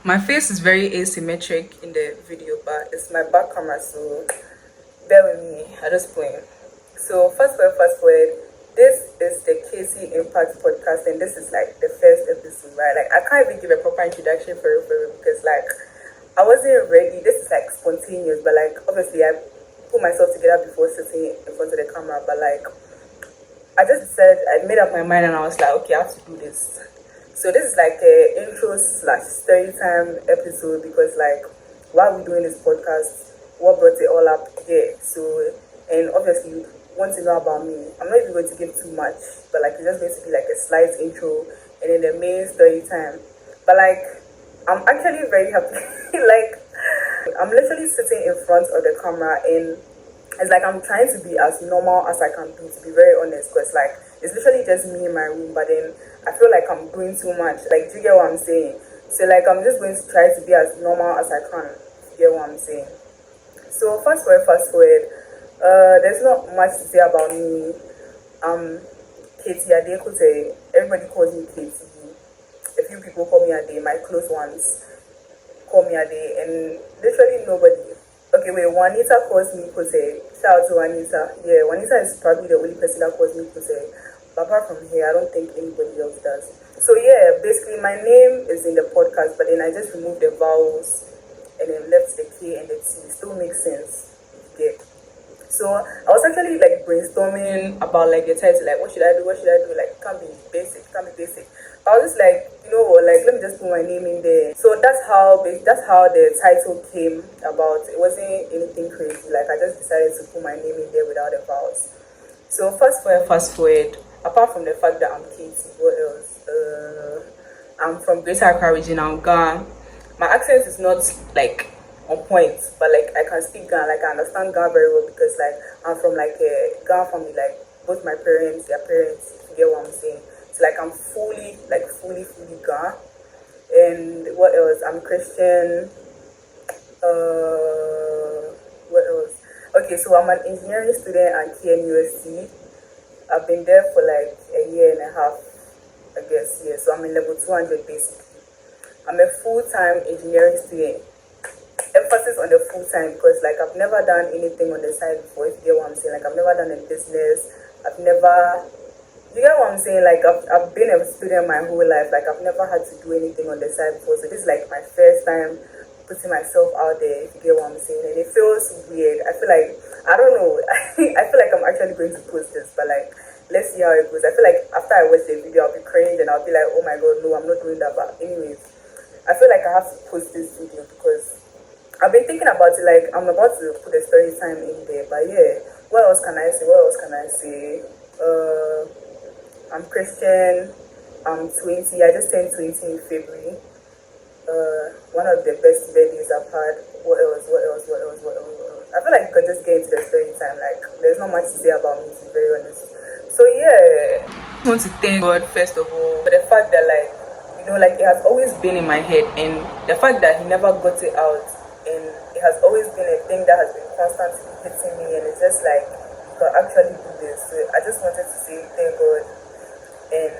My face is very asymmetric in the video, but it's my back camera, so bear with me. I just playing. So first word, this is the Casey Impact podcast, and this is like the first episode, right? Like I can't even give a proper introduction for real because like I wasn't ready. This is like spontaneous, but like obviously I put myself together before sitting in front of the camera, but like I just said I made up my mind and I was like, okay, I have to do this. So this is like a intro slash story time episode because like while we're doing this podcast, what brought it all up here. So and obviously you want to know about me. I'm not even going to give too much, but like it's just going to be like a slight intro and then the main story time. But like I'm actually very happy. Like I'm literally sitting in front of the camera and it's like I'm trying to be as normal as I can be, to be very honest, because like it's literally just me in my room, but then I feel like I'm doing too much. Like, do you get what I'm saying? So like I'm just going to try to be as normal as I can. You get what I'm saying? So fast forward. There's not much to say about me. Katie Adekote. Everybody calls me Katie. A few people call me Ade. My close ones call me Ade, and literally nobody. Okay, wait, Juanita calls me Kose. Shout out to Juanita. Yeah, Juanita is probably the only person that calls me Kose. But apart from here, I don't think anybody else does. So yeah, basically my name is in the podcast, but then I just removed the vowels and then left the K and the T. Still makes sense. Yeah. So I was actually like brainstorming about like the title, like what should I do? What should I do? Like can't be basic, can't be basic. But I was just like, you know what, like let me just put my name in there. So that's how the title came about. It wasn't anything crazy. Like I just decided to put my name in there without the vowels. So fast forward. Apart from the fact that I'm Katie, what else? I'm from Greater Accra region. I'm Ghana. My accent is not like on point, but like I can speak Ghana. Like I understand Ghana very well because like I'm from like a Ghana family. Like both my parents, their parents. If you get what I'm saying? So like I'm fully Ghana. And what else? I'm Christian. What else? Okay, so I'm an engineering student at KNUST. I've been there for like a year and a half, I guess. Yeah, so I'm in level 200 basically. I'm a full-time engineering student. Emphasis on the full-time because like I've never done anything on the side before, if you get what I'm saying. Like I've never done a business. I've never, you get what I'm saying? Like I've been a student my whole life. Like I've never had to do anything on the side before. So this is like my first time putting myself out there, if you get what I'm saying. And it feels weird. I feel like, I don't know. I feel like I'm actually going to post this, but like let's see how it goes. I feel like after I watch the video I'll be cringe and I'll be like, oh my god, no, I'm not doing that. But anyways, I feel like I have to post this video because I've been thinking about it. Like I'm about to put a story time in there, but yeah, what else can I say? I'm Christian. I'm 20. I just turned 20 in February. One of the best birthdays I've had. What else? I feel like you could just get into the story time. Like there's not much to say about me, to be very honest. So yeah, I want to thank God first of all for the fact that like like it has always been in my head, and the fact that He never got it out, and it has always been a thing that has been constantly hitting me, and it's just like you can actually do this. So I just wanted to say thank God, and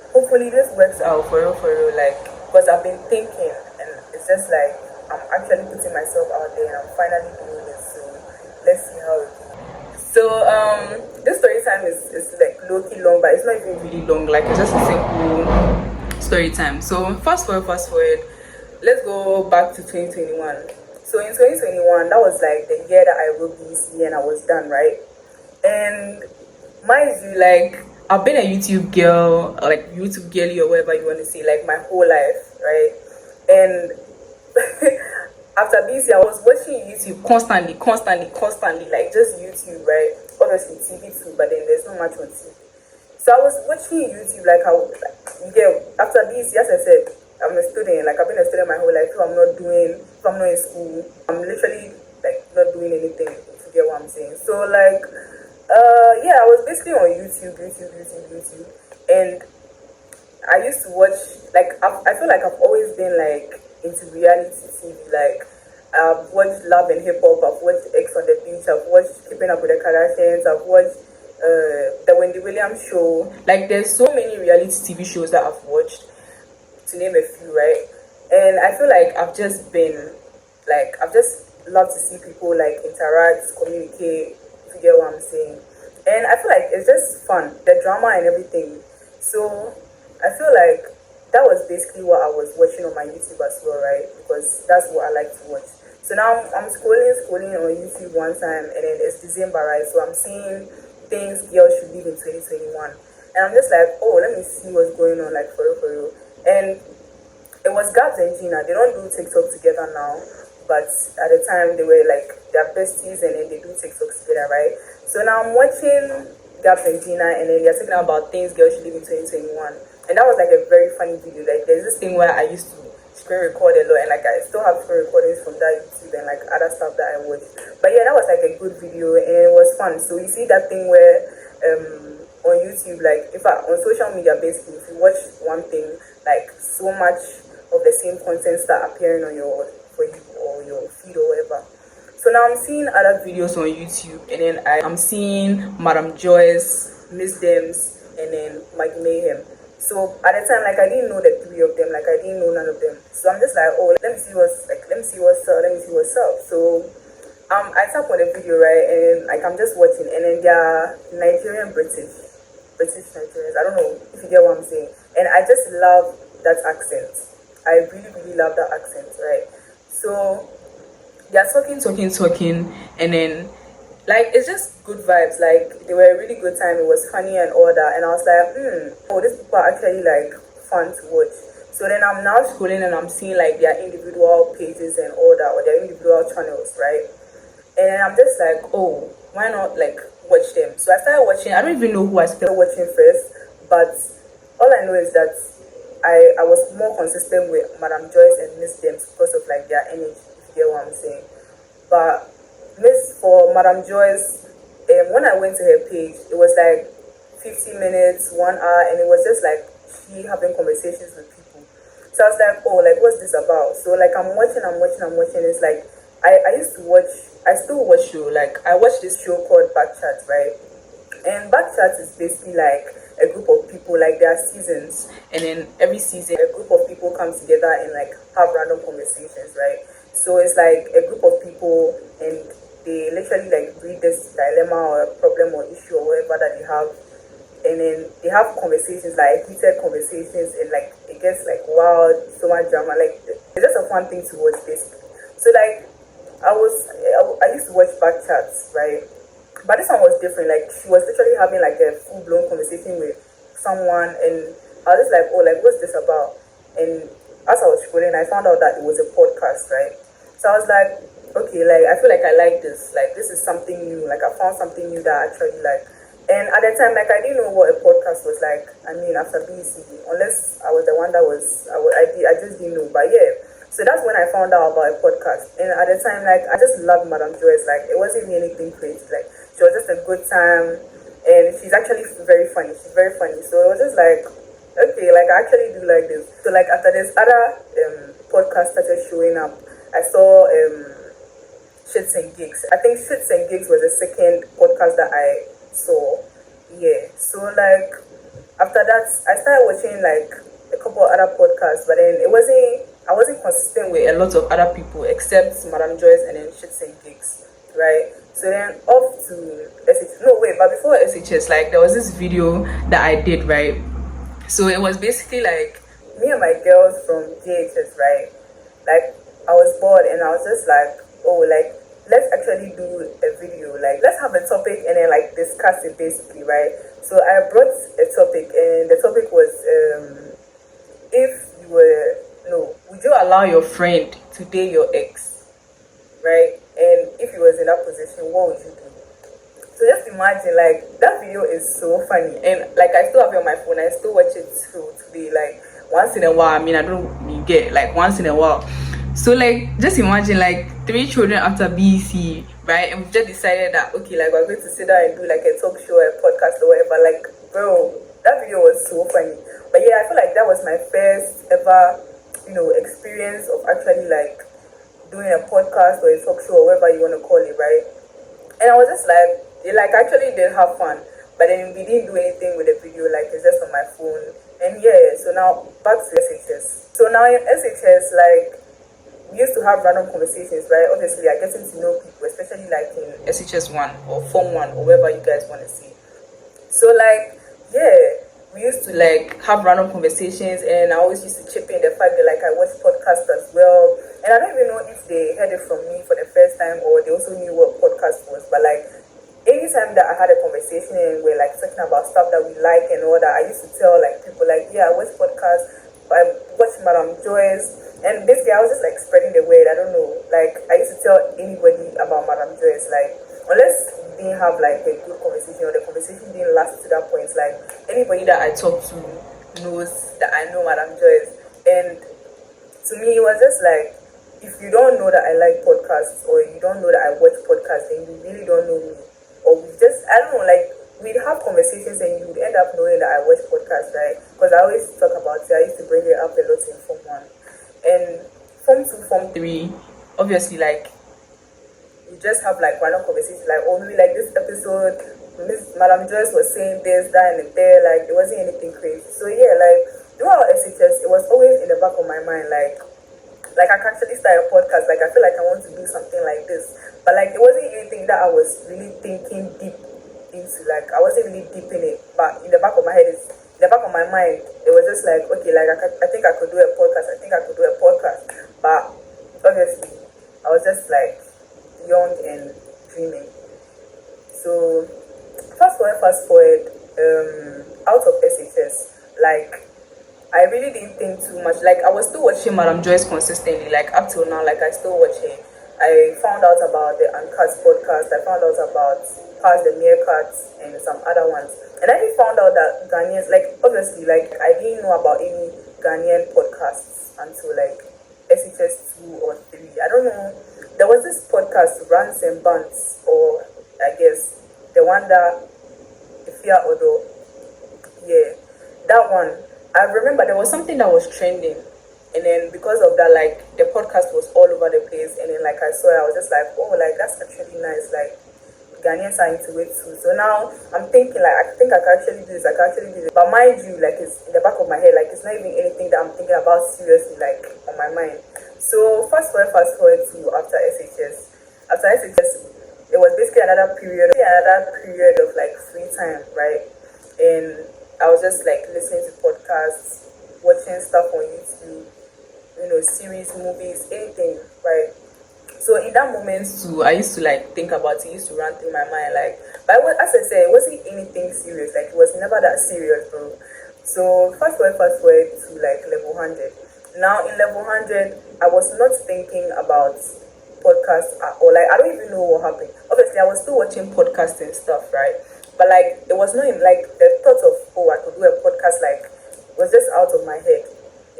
hopefully this works out for real, like because I've been thinking, and it's just like I'm actually putting myself out there, and I'm finally doing this. So let's see how it goes. So this story time is like low-key long, but it's not even really long. Like it's just a simple story time. So fast forward. Let's go back to 2021. So in 2021, that was like the year that I wrote BC and I was done, right? And mind you, like I've been a YouTube girl, like YouTube girly or whatever you want to say, like my whole life, right? And after BC, I was watching YouTube constantly, like just YouTube, right? Obviously TV too, but then there's not much on TV. So I was watching YouTube, like how, after BC, as I said, I'm a student, like I've been a student my whole life. If I'm not in school, I'm literally like not doing anything, if you get what I'm saying. So like, yeah, I was basically on YouTube, and I used to watch, like, I feel like I've always been like into reality TV, like I've watched Love and Hip Hop, I've watched X on the Beach, I've watched Keeping Up with the Kardashians, I've watched the Wendy Williams show. Like there's so many reality TV shows that I've watched, to name a few, right? And I feel like I've just loved to see people like interact, communicate, if you get what I'm saying. And I feel like it's just fun, the drama and everything. So I feel like that was basically what I was watching on my YouTube as well, right? Because that's what I like to watch. So now I'm scrolling on YouTube one time, and then it's December, right? So I'm seeing things girls should leave in 2021, and I'm just like, oh, let me see what's going on, like for real, for real. And it was Gabs and Gina. They don't do TikTok together now, but at the time they were like they're besties, and then they do TikToks together, right? So now I'm watching Gabs and Gina, and then they're talking about things girls should leave in 2021, and that was like a very funny video. Like there's this thing where I used to screen record a lot, and like I still have screen recordings from that YouTube and like other stuff that I watched. But yeah, that was like a good video, and it was fun. So you see that thing where on YouTube, like if I on social media, basically, if you watch one thing, like so much of the same content start appearing on your for you or your feed or whatever. So now I'm seeing other videos on YouTube, and then I'm seeing Madam Joyce, Miss Dems, and then Maggie Mayhem. So at the time, like I didn't know the three of them, like I didn't know none of them. So I'm just like, oh, let me see what's up, let me see what's up. So I tap on the video, right, and like I'm just watching, and then they're Nigerian British Nigerians. I don't know if you get what I'm saying. And I just love that accent. I really, really love that accent, right? So they're talking, and then like it's just good vibes. Like they were a really good time. It was funny and all that. And I was like, oh, these people are actually like fun to watch. So then I'm now scrolling, and I'm seeing like their individual pages and all that, or their individual channels, right? And I'm just like, oh, why not like watch them? So I started watching. I don't even know who I started watching first, but all I know is that I was more consistent with Madam Joyce and Miss James because of like their energy, if you get what I'm saying. But for Madam Joyce, when I went to her page, it was like 50 minutes, 1 hour, and it was just like she having conversations with people. So I was like, oh, like what's this about? So like I'm watching. It's like I used to watch. I still watch show. Like I watched this show called Backchat, right? And Backchat is basically like a group of people. Like there are seasons, and then every season a group of people come together and like have random conversations, right? So it's like a group of people, and they literally like read this dilemma or problem or issue or whatever that they have, and then they have conversations, like heated conversations, and like it gets like wild, so much drama. Like it's just a fun thing to watch, basically. So like I used to watch Backchats, right? But this one was different. Like she was literally having like a full blown conversation with someone, and I was just like, oh, like what's this about? And as I was scrolling, I found out that it was a podcast, right? So I was like, okay, like I feel like I like this. Like this is something new. Like I found something new that I actually like. And at the time, like I didn't know what a podcast was like. I mean, after BCD, unless I was the one that was, I just didn't know. But yeah, so that's when I found out about a podcast. And at the time, like I just loved Madam Joyce. Like it wasn't even anything crazy. Like she was just a good time, and she's actually very funny. She's very funny. So it was just like, okay, like I actually do like this. So like after this other podcast started showing up, I saw Shits and Gigs. I think Shits and Gigs was the second podcast that I saw. Yeah. So like after that, I started watching like a couple of other podcasts, but then I wasn't consistent with a lot of other people except Madam Joyce and then Shits and Gigs, right? So then off to SHS. No, wait, but before SHS, like there was this video that I did, right? So it was basically like me and my girls from JHS, right? Like I was bored, and I was just like, oh, like let's actually do a video. Like let's have a topic and then like discuss it, basically, right? So I brought a topic, and the topic was if you were no, would you allow your friend to date your ex, right? And if he was in that position, what would you do? So just imagine, like that video is so funny, and like I still have it on my phone. I still watch it till today, like once in a while. I mean, I don't you get like once in a while. So like just imagine like 3 children after BEC, right? And we've just decided that okay, like we're going to sit down and do like a talk show, a podcast or whatever. Like, bro, that video was so funny. But yeah, I feel like that was my first ever, experience of actually like doing a podcast or a talk show or whatever you want to call it, right? And I was just like actually did have fun, but then we didn't do anything with the video. Like it's just on my phone, And yeah, so now back to SHS. So now in SHS, like we used to have random conversations, right? Obviously, I getting to know people, especially like in SHS one or Form one or wherever you guys want to see. So like, yeah, we used to like have random conversations, and I always used to chip in the fact that like I watch podcasts as well. And I don't even know if they heard it from me for the first time or they also knew what podcast was. But like anytime that I had a conversation and we're like talking about stuff that we like and all that, I used to tell like people like, yeah, I watch podcasts, I watch Madame Joyce. And basically I was just like spreading the word. I don't know. Like I used to tell anybody about Madame Joyce, like unless we didn't have like a good conversation or the conversation didn't last to that point, like anybody that I talk to knows that I know Madame Joyce. And to me it was just like, if you don't know that I like podcasts or you don't know that I watch podcasts, then you really don't know me. Or we just, I don't know, like we'd have conversations and you would end up knowing that I watch podcasts, right? Because I always talk about it. I used to bring it up a lot in Form 1. And Form 2, Form 3, obviously like you just have like random conversations, like, oh, maybe like this episode, Miss Madam Joyce was saying this, that, and there, like, there wasn't anything crazy. So, yeah, like, throughout SHS, it was always in the back of my mind, like I can actually start a podcast, like, I feel like I want to do something like this. But, like, it wasn't anything that I was really thinking deep into, like, I wasn't really deep in it. But in the back of my head, in the back of my mind, it was just like, okay, like, I think I could do a podcast, But, obviously, I was just, like, young and dreaming. So fast forward, out of SHS, like I really didn't think too much. Like I was still watching Madam Joyce consistently, like up till now, like I still watch it. I found out about the Uncats podcast, I found out about Past the Meerkats and some other ones. And I even found out that Ghanaians, like obviously, like I didn't know about any Ghanaian podcasts until like SHS 2 or 3. I don't know. There was this podcast, Rants and Buns, or I guess the one that Ifia Odo, yeah, that one. I remember there was something that was trending, and then because of that, like the podcast was all over the place, and then like I saw it, I was just like, oh, like that's actually nice, like Ghanaians are into it too. So now I'm thinking like I think I can actually do this, I can actually do this. But mind you, like it's in the back of my head, like it's not even anything that I'm thinking about seriously, like on my mind. So fast forward to after SHS. After SHS, it was basically another period of like free time, right? And I was just like listening to podcasts, watching stuff on YouTube, series, movies, anything, right? So in that moment too, I used to like think about it, used to run through my mind, like, but as I said, it wasn't anything serious, like it was never that serious, bro. So fast forward to like level 100. Now in level 100, I was not thinking about podcasts at all. Like I don't even know what happened. Obviously, I was still watching podcasts and stuff, right? But like it was not even like the thought of, oh, I could do a podcast, like was just out of my head.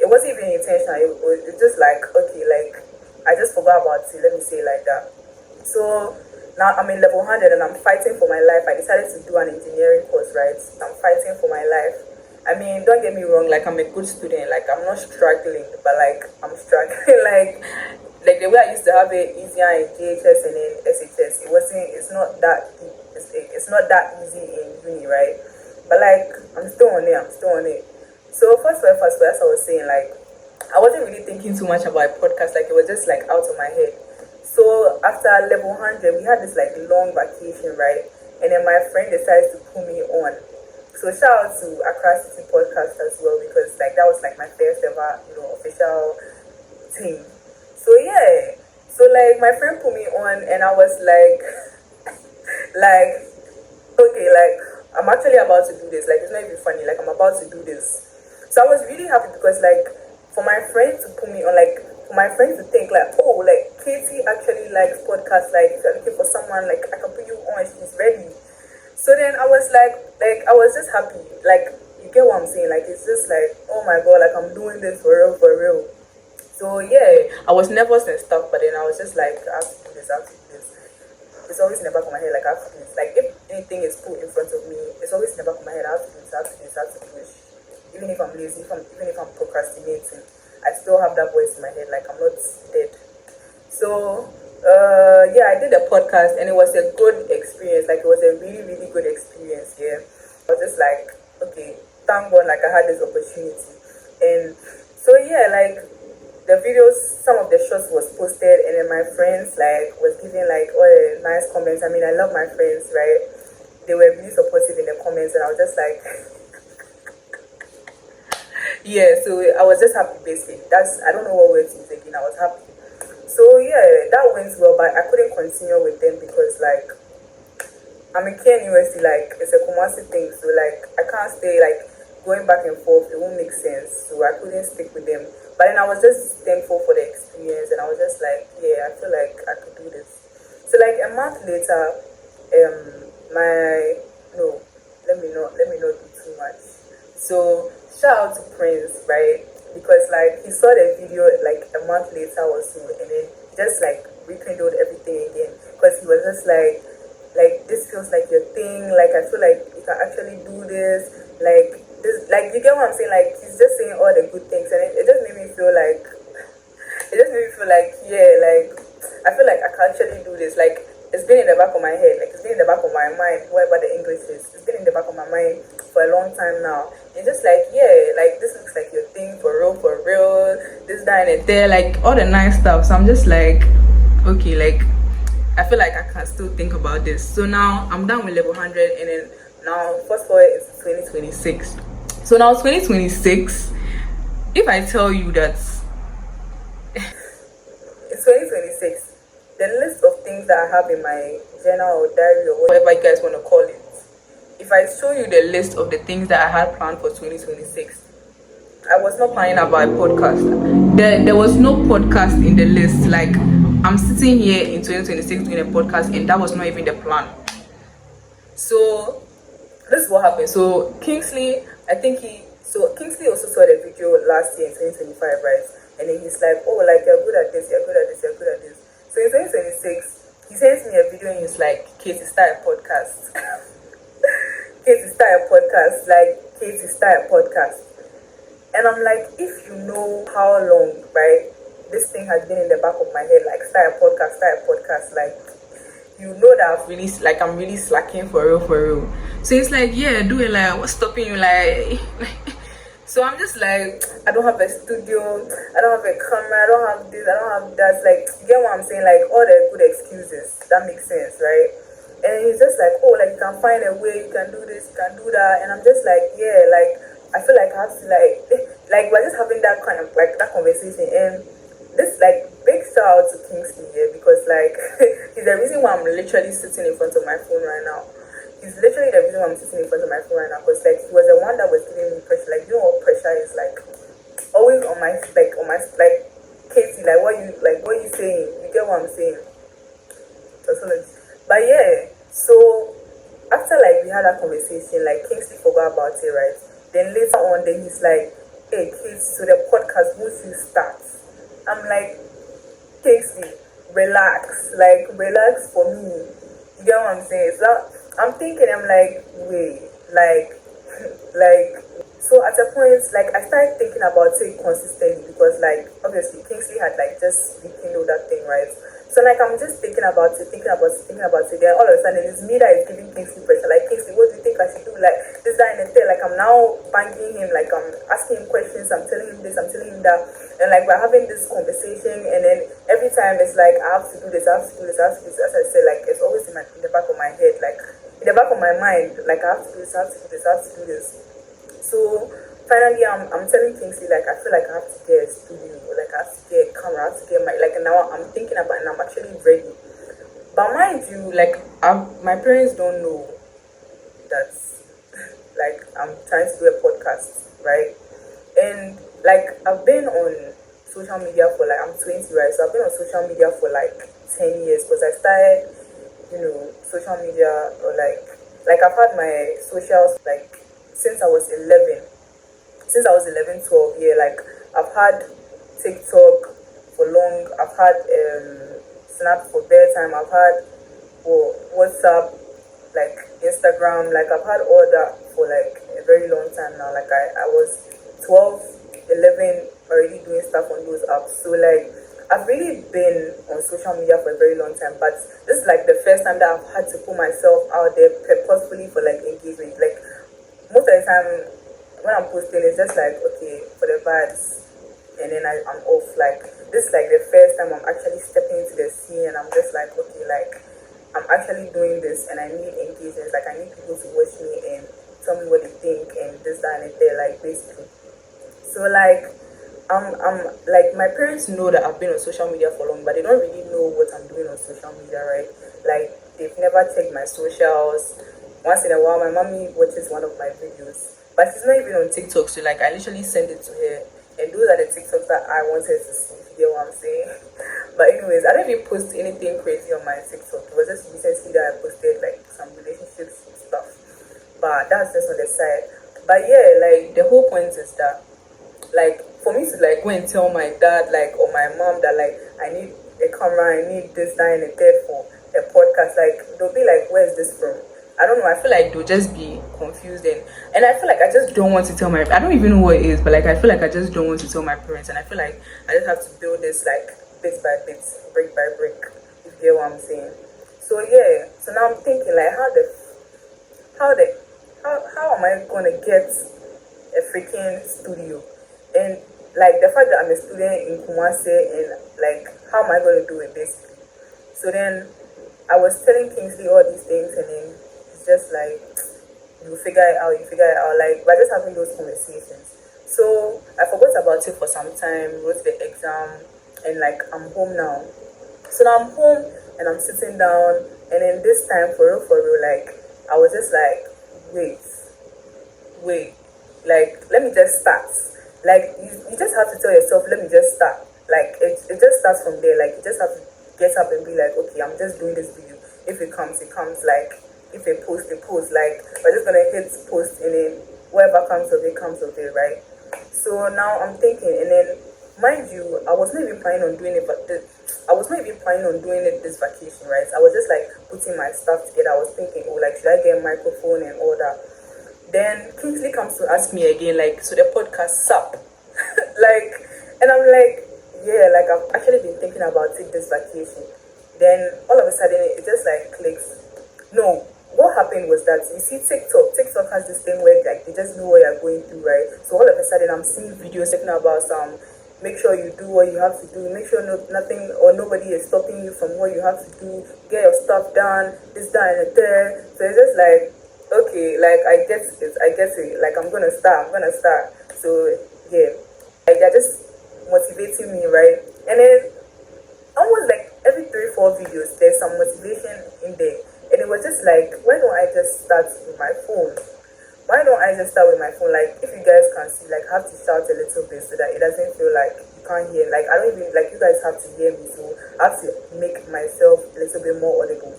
It wasn't even intentional. It was just like, okay, like I just forgot about it. Let me say it like that. So now I'm in level 100 and I'm fighting for my life. I decided to do an engineering course, right? I'm fighting for my life. I mean, don't get me wrong, like I'm a good student, like I'm not struggling, but like I'm struggling, like the way I used to have it easier in JHS and in SHS, it's not that deep, it's not that easy in uni, right? But like I'm still on it. So first, as I was saying, like I wasn't really thinking too much about a podcast, like it was just like out of my head. So after level 100, we had this like long vacation, right? And then my friend decided to put me on. So shout out to Accra City Podcast as well, because like that was like my first ever, official thing. So yeah. So like my friend put me on and I was like like okay, like I'm actually about to do this. Like it's not even funny, like I'm about to do this. So I was really happy because like for my friend to put me on, like for my friend to think like, oh, like Katie actually likes podcasts, like if you're looking for someone, like I can put you on, she's ready. So then I was like I was just happy. Like you get what I'm saying? Like it's just like, oh my god, like I'm doing this for real, for real. So yeah, I was nervous and stuff, but then I was just like, I have to do this, I have to do this. It's always in the back of my head, like I have to do this. Like if anything is put in front of me, it's always in the back of my head, I have to do this, I have to do this, I have to do this. Even if I'm lazy, even if I'm procrastinating, I still have that voice in my head, like I'm not dead. So yeah, I did a podcast and it was a good experience. Like it was a really, really good experience. Yeah, I was just like, okay, thank God like I had this opportunity. And so yeah, like the videos, some of the shots was posted, and then my friends like was giving like all the nice comments. I mean, I love my friends, right? They were really supportive in the comments, and I was just like, yeah. So I was just happy, basically. That's, I don't know what words to use again. I was happy. So yeah, that went well, but I couldn't continue with them because like I'm in Ken University, like it's a Kumasi thing, so like I can't stay like going back and forth, it won't make sense. So I couldn't stick with them. But then I was just thankful for the experience, and I was just like, yeah, I feel like I could do this. So like a month later, my no, let me not do too much. So shout out to Prince, right? Because like he saw the video like a month later or so, and then just like rekindled everything again. Because he was just like this feels like your thing. Like I feel like you can actually do this. Like this, like you get what I'm saying. Like he's just saying all the good things, and it just made me feel like yeah, like I feel like I can actually do this. Like it's been in the back of my head, like it's been in the back of my mind, whatever the English is. It's been in the back of my mind for a long time now. It's just like, yeah, like this looks like your thing for real. This, that, and it there, like all the nice stuff. So I'm just like, okay, like I feel like I can still think about this. So now I'm done with level 100, and then now first forward is 2026. So now 2026, if I tell you that it's 2026, the list of things that I have in my journal or diary or whatever you guys want to call it, if I show you the list of the things that I had planned for 2026, I was not planning about a podcast. There was no podcast in the list. Like I'm sitting here in 2026 doing a podcast, and that was not even the plan. So this is what happened. So Kingsley, Kingsley also saw the video last year in 2025, right? And then he's like, oh, like you're good at this, you're good at this, you're good at this. So in 2026, he sends me a video and he's like, Katie, start a podcast. Katie, start a podcast. Like, Katie, start a podcast. And I'm like, if you know how long, right, this thing has been in the back of my head, like start a podcast, like you know that I'm really slacking for real. So it's like, yeah, do it. Like, what's stopping you? Like so I'm just like, I don't have a studio, I don't have a camera, I don't have this, I don't have that. Like, you get what I'm saying? Like all the good excuses. That makes sense, right? And he's just like, oh, like you can find a way, you can do this, you can do that. And I'm just like, yeah, like I feel like I have to like we're just having that kind of like that conversation. And this like big shout out to Kingsley here, because like he's the reason why I'm literally sitting in front of my phone right now. He's literally the reason why I'm sitting in front of my phone right now, because like he was the one that was giving me pressure. Like, you know what pressure is like? Always on my like Katie, like what you saying? You get what I'm saying? But yeah, so after like we had that conversation, like Kingsley forgot about it, right? Then later on, then he's like, hey Kingsley, so the podcast, once you start, I'm like, Kingsley, relax for me. You get what I'm saying? So I'm thinking, I'm like, wait, like so at a point, like I started thinking about it consistently, because like obviously Kingsley had like just rekindled that thing, right? So like I'm just thinking about it. Then all of a sudden it's me that is giving Kingsley pressure. Like, Kingsley, what do you think I should do? Like this, that, and the thing. Like I'm now banging him, like I'm asking him questions, I'm telling him this, I'm telling him that, and like we're having this conversation, and then every time it's like I have to do this, I have to do this, I have to do this. As I said, like it's always in the back of my head, like in the back of my mind, like I have to do this, I have to do this, I have to do this. So finally, I'm telling Kingsley, like I feel like I have to get a studio, like I have to get a camera, I have to get like now I'm thinking about it, and I'm actually ready. But mind you, like my parents don't know that like I'm trying to do a podcast, right? And like I've been on social media for like, I'm 20, right? So I've been on social media for like 10 years, because I started, social media, or like I've had my socials like since I was 11, 12, yeah. Like I've had TikTok for long, I've had Snap for bedtime, I've had WhatsApp, like Instagram, like I've had all that for like a very long time now. Like I was 12, 11 already doing stuff on those apps. So like I've really been on social media for a very long time, but this is like the first time that I've had to put myself out there purposefully for like engagement. Like most of the time when I'm posting, it's just like, okay, for the vibes, and then I'm off. Like, this is like the first time I'm actually stepping into the scene, and I'm just like, okay, like, I'm actually doing this, and I need engagement. Like, I need people to watch me and tell me what they think, and this, that, and there, like, basically. So, like, I'm like, my parents know that I've been on social media for long, but they don't really know what I'm doing on social media, right? Like, they've never checked my socials. Once in a while, my mommy watches one of my videos, but she's not even on TikTok. So, like, I literally send it to her, and those are the TikToks that I wanted to see. You get what I'm saying? But anyways, I don't even post anything crazy on my TikTok. It was just recently that I posted like some relationships stuff, but that's just on the side. But yeah, like the whole point is that, like, for me to like go and tell my dad, like, or my mom that, like, I need a camera, I need this, that, and a third for a podcast, like, they'll be like, where's this from? I don't know. I feel like they'll just be confused, and I feel like I just don't want to tell my. I don't even know what it is, but like I feel like I just don't want to tell my parents, and I feel like I just have to build this like bit by bit, brick by brick. If you get what I'm saying. So yeah. So now I'm thinking like, how the how am I gonna get a freaking studio? And like the fact that I'm a student in Kumasi, and like, how am I going to do it basically? So then I was telling Kingsley all these things, and then it's just like, you figure it out. Like, we're just having those conversations. So I forgot about it for some time, wrote the exam, and like, I'm home now. So now I'm home, and I'm sitting down, and then this time, for real, like, I was just like, wait, wait, like, let me just start. Like, you just have to tell yourself, let me just start. Like, it just starts from there. Like, you just have to get up and be like, okay, I'm just doing this video. If it comes, it comes. Like, if it posts, it posts. Like, we're just gonna hit post, and then whatever comes of it comes of it, right? So now I'm thinking, and then mind you, I was not even planning on doing it, but I was not even planning on doing it this vacation, right? I was just like putting my stuff together. I was thinking, oh, like, should I get a microphone and all that? Then Kingsley comes to ask me again, like, so the podcast sup? Like, and I'm like, yeah, like, I've actually been thinking about it this vacation. Then all of a sudden it just like clicks. No, what happened was that, you see, TikTok has this thing where like they just know what you're going through, right? So all of a sudden I'm seeing videos talking about some, make sure you do what you have to do, make sure nothing or nobody is stopping you from what you have to do, get your stuff done, this, that, and there. So it's just like, okay, like, I get it. Like, I'm gonna start. So yeah, like, they're just motivating me, right? And then almost like every 3-4 videos, there's some motivation in there, and it was just like, why don't I just start with my phone? Why don't I just start with my phone? Like, if you guys can see, like, I have to shout a little bit so that it doesn't feel like you can't hear. Like, I don't even, like, you guys have to hear me, so I have to make myself a little bit more audible.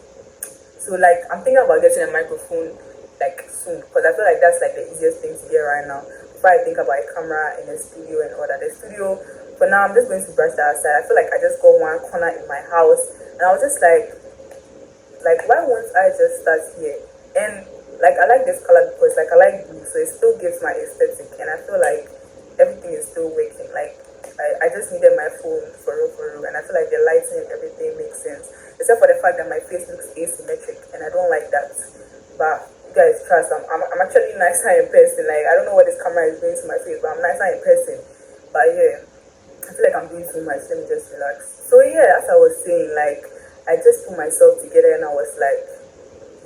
So like, I'm thinking about getting a microphone like soon, because I feel like that's like the easiest thing to get right now. Before I think about a camera in a studio and all that. The studio, for now, I'm just going to brush that aside. I feel like I just got one corner in my house, and I was just like, why won't I just start here? And like, I like this color because like I like blue, so it still gives my aesthetic, and I feel like everything is still working. Like, I just needed my phone for real, and I feel like the lighting and everything makes sense, except for the fact that my face looks asymmetric, and I don't like that. But you guys trust, I'm actually nicer in person. Like, I don't know what this camera is doing to my face, but I'm nicer in person. But yeah, I feel like I'm doing too much. Let me just relax. So yeah, as I was saying, like, I just put myself together, and I was like,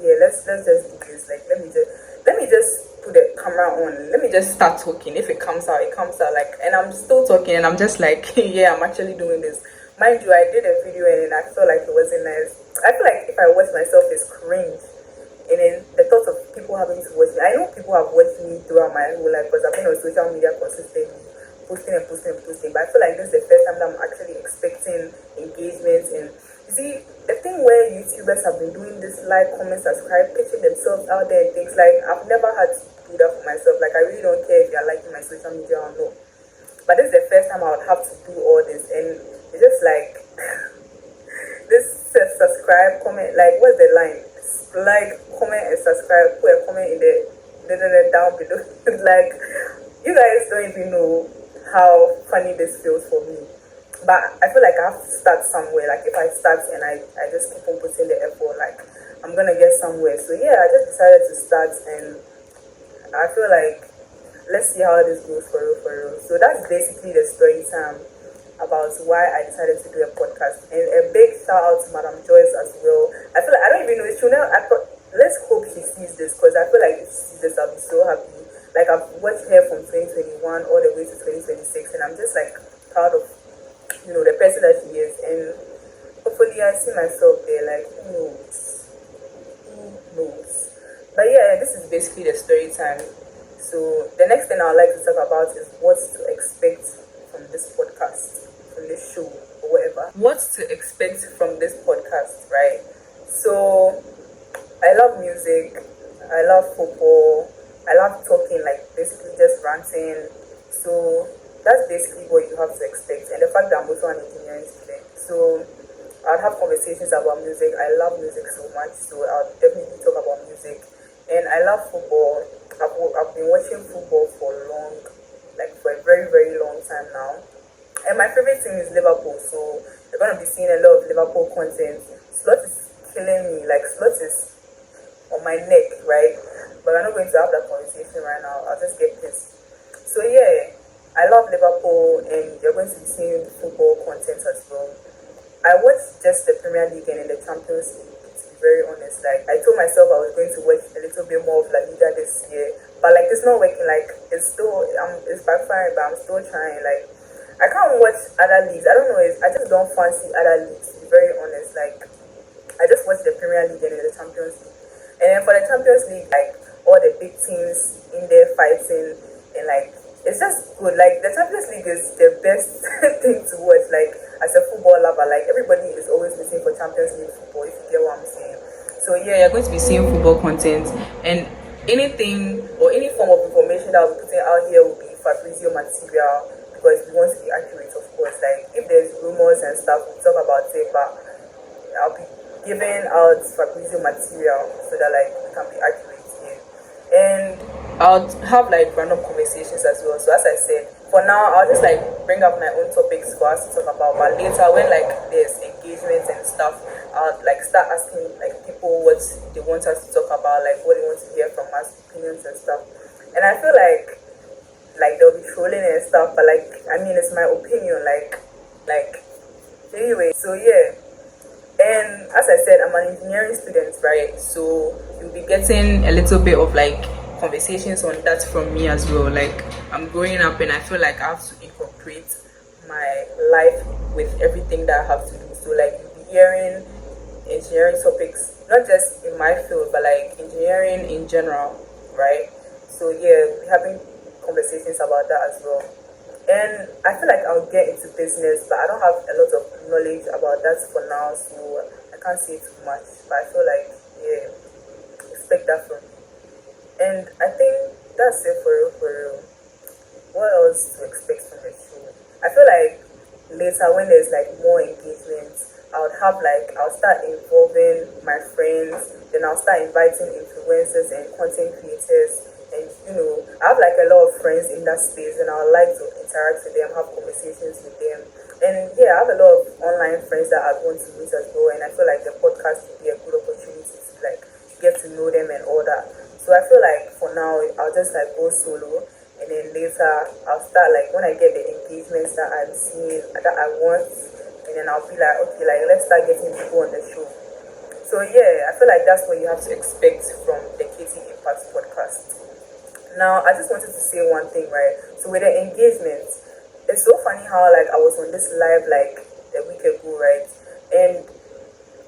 yeah, let's just do this. Like, let me just put the camera on. Let me just start talking. If it comes out, it comes out. Like, and I'm still talking, and I'm just like, yeah, I'm actually doing this. Mind you, I did a video, and I felt like it wasn't nice. I feel like if I watch myself, it's cringe. And then the thought of people having to watch me. I know people have watched me throughout my whole life because I've been on social media consistently, posting and posting and posting. But I feel like this is the first time that I'm actually expecting engagement. And you see, the thing where YouTubers have been doing this like, comment, subscribe, pitching themselves out there and things, like, I've never had to do that for myself. Like, I really don't care if you're liking my social media or not. But this is the first time I would have to do all this, and it's just like this subscribe, comment, like, what's the line? Like, comment, and subscribe. Put a comment in the down below. Like, you guys don't even know how funny this feels for me. But I feel like I have to start somewhere. Like, if I start and I just keep on putting the effort, like, I'm gonna get somewhere. So yeah, I just decided to start, and I feel like let's see how this goes for real, for real. So that's basically the story time about why I decided to do a podcast. And a big shout out to Madam Joyce as well. I feel like I don't even know, she'll never, let's hope she sees this, because I feel like if she sees this, I'll be so happy. Like, I've watched her from 2021 all the way to 2026, and I'm just like proud of, the person that she is. And hopefully I see myself there. Like, who knows. But yeah, this is basically the story time. So the next thing I would like to talk about is what to expect from this podcast, from this show, or whatever. What to expect from this podcast, right? So I love music, I love football, I love talking, like basically just ranting. So that's basically what you have to expect. And the fact that I'm also an engineering student, so I'll have conversations about music. I love music so much, so I'll definitely talk about music. And I love football. I've been watching football for long, like for a very, very long time now. And my favorite team is Liverpool, so you're going to be seeing a lot of Liverpool content. Slot is killing me, like Slot is on my neck, right? But we're not going to have that conversation right now. I'll just get pissed. So yeah, I love Liverpool, and you're going to be seeing football content as well. I watched just the Premier League and in the Champions League, to be very honest. Like, I told myself I was going to watch a little bit more of La Liga this year, but like it's not working. Like, it's backfiring, but I'm still trying. Like, I can't watch other leagues. I don't know, I just don't fancy other leagues, to be very honest. Like, I just watch the Premier League and the Champions League. And then for the Champions League, like, all the big teams in there fighting, and like, it's just good. Like, the Champions League is the best thing to watch. Like, as a football lover, like, everybody is always waiting for Champions League football, if you get what I'm saying. So yeah, you're going to be seeing football content, and anything or any form of information that I'll be putting out here will be Fabrizio material, because we want to be accurate, of course. Like, if there's rumors and stuff, we'll talk about it, but I'll be giving out Fabrizio material so that like we can be accurate here. And I'll have like random conversations as well. So as I said, for now I'll just like bring up my own topics for us to talk about. But later, when like there's engagements and stuff, I'll like start asking like people what they want us to talk about, like what they want to hear from us, opinions and stuff. And I feel like they'll be trolling and stuff, but like, I mean, it's my opinion, like anyway. So yeah. And as I said, I'm an engineering student, right? So you'll be getting a little bit of like conversations on that from me as well. Like, I'm growing up and I feel like I have to incorporate my life with everything that I have to do. So like, you'll be hearing engineering topics, not just in my field, but like engineering in general, right? So yeah, we'll be having conversations about that as well. And I feel like I'll get into business, but I don't have a lot of knowledge about that for now, so I can't say too much. But I feel like, yeah, expect that from me. And I think that's it for real. What else to expect from the show? I feel like later, when there's like more engagements, I'll start involving my friends, then I'll start inviting influencers and content creators. And I have like a lot of friends in that space, and I would like to interact with them, have conversations with them. And yeah, I have a lot of online friends that I want to meet as well, and I feel like the podcast would be a good opportunity to like get to know them and all that. So I feel like for now I'll just like go solo, and then later I'll start like when I get the engagements that I'm seeing that I want, and then I'll be like, okay, like let's start getting people on the show. So yeah, I feel like that's what you have to expect from the KT Impact podcast. Now, I just wanted to say one thing, right? So with the engagement, it's so funny how like I was on this live like a week ago, right? And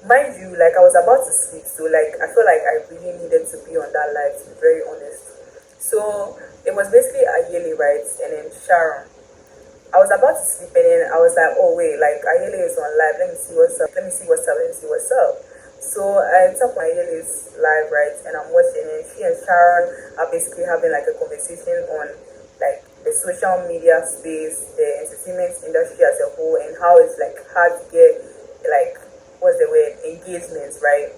mind you, like I was about to sleep, so like I feel like I really needed to be on that live, to be very honest. So it was basically Ayele, right? And then Sharon. I was about to sleep, and then I was like, oh wait, like Ayele is on live. Let me see what's up. So I took my Ayele's live, right? And I'm watching, and she and Sharon are basically having like a conversation on like the social media space, the entertainment industry as a whole, and how it's like hard to get like what's the word, engagements, right?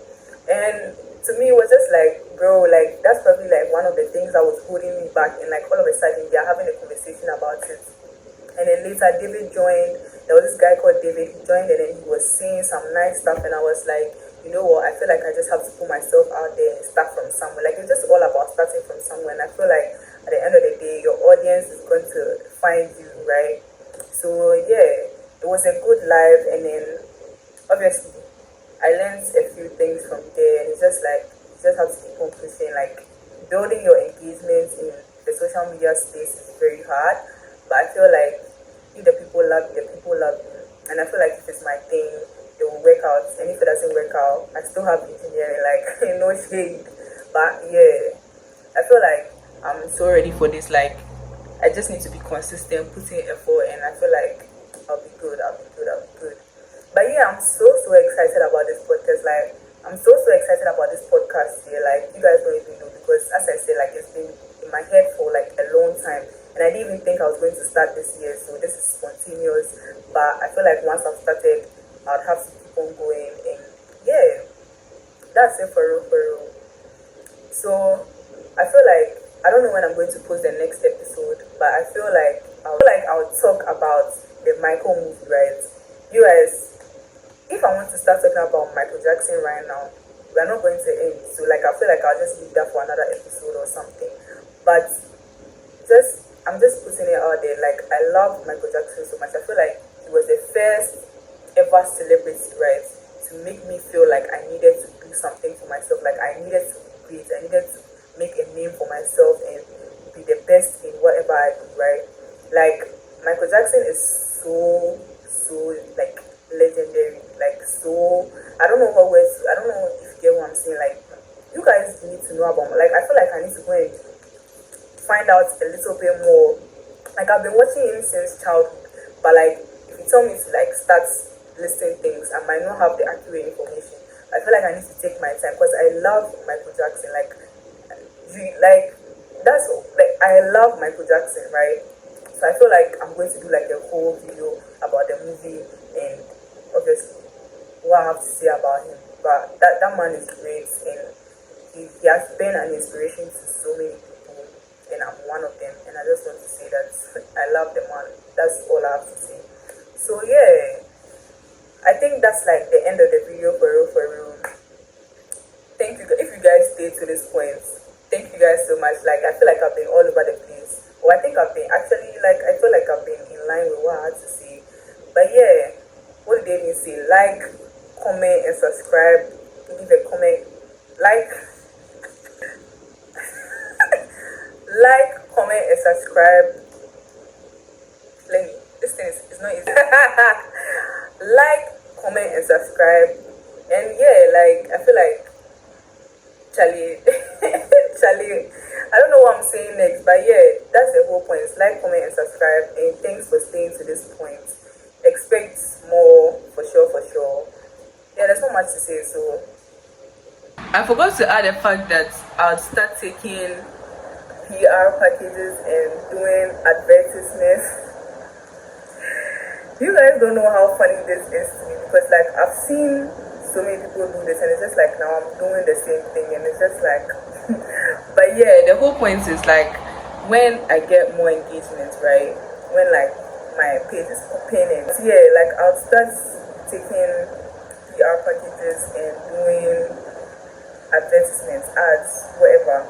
And to me, it was just like, bro, like that's probably like one of the things that was holding me back. And like all of a sudden, they're having a conversation about it. And then later, David joined. There was this guy called David. He joined, and then he was saying some nice stuff, and I was like, you know what, I feel like I just have to put myself out there and start from somewhere. Like, it's just all about starting from somewhere. And I feel like at the end of the day, your audience is going to find you, right? So yeah, it was a good live, and then obviously I learned a few things from there, and it's just like you just have to keep on pushing. Like building your engagement in the social media space is very hard, but I feel like if the people love you, the people love you, and I feel like if it's my thing, it will work out. And if it doesn't work out, I still have engineering, like no shade. But yeah, I feel like I'm so ready for this. Like I just need to be consistent, put in effort, and I feel like I'll be good. I'll be good. I'll be good. But yeah, I'm so excited about this podcast. Like I'm so excited about this podcast here. Like you guys don't even know, because as I said, like it's been in my head for like a long time, and I didn't even think I was going to start this year. So this is spontaneous. But I feel like once I've started, I'd have to keep on going. And yeah, that's it for real, for real. So I feel like I don't know when I'm going to post the next episode, but I feel like I'll talk about the Michael movie, right? You guys, if I want to start talking about Michael Jackson right now, we're not going to end. So like I feel like I'll just leave that for another episode or something. But I'm just putting it out there. Like I love Michael Jackson so much. I feel like he was the first ever celebrity, right? To make me feel like I needed to do something for myself. Like I needed to be great. I needed to make a name for myself and be the best in whatever I do, right? Like Michael Jackson is so like legendary. Like so I don't know what words, I don't know if you get what I'm saying. Like you guys need to know about, like I feel like I need to go and find out a little bit more. Like I've been watching him since childhood, but like if you tell me to like start listing things, I might not have the accurate information. I feel like I need to take my time because I love Michael Jackson. Like that's like I love Michael Jackson, right? So I feel like I'm going to do like a whole video about the movie and obviously what I have to say about him. But that man is great, and he has been an inspiration to so many people, and I'm one of them. And I just want to say that I love the man. That's all I have to say. So yeah, I think that's like the end of the video, for real, for real. Thank you if you guys stayed to this point. Thank you guys so much. Like I feel like I've been all over the place. Or I think I've been actually, like I feel like I've been in line with what I had to say. But yeah, what did they even say? Like, comment, and subscribe. Leave a comment. Like, like, comment, and subscribe. Let me. This thing is not easy. Like, comment, and subscribe. And yeah, like I feel like Charlie, Charlie. I don't know what I'm saying next, but yeah, that's the whole point. It's like, comment, and subscribe. And thanks for staying to this point. Expect more, for sure, for sure. Yeah, there's not much to say. So I forgot to add the fact that I'll start taking PR packages and doing advertisements. You guys don't know how funny this is to me, because like I've seen so many people do this, and it's just like now I'm doing the same thing, and it's just like but yeah, the whole point is like when I get more engagement, right, when like my page is popping, and yeah, like I'll start taking PR packages and doing advertisements, ads, whatever.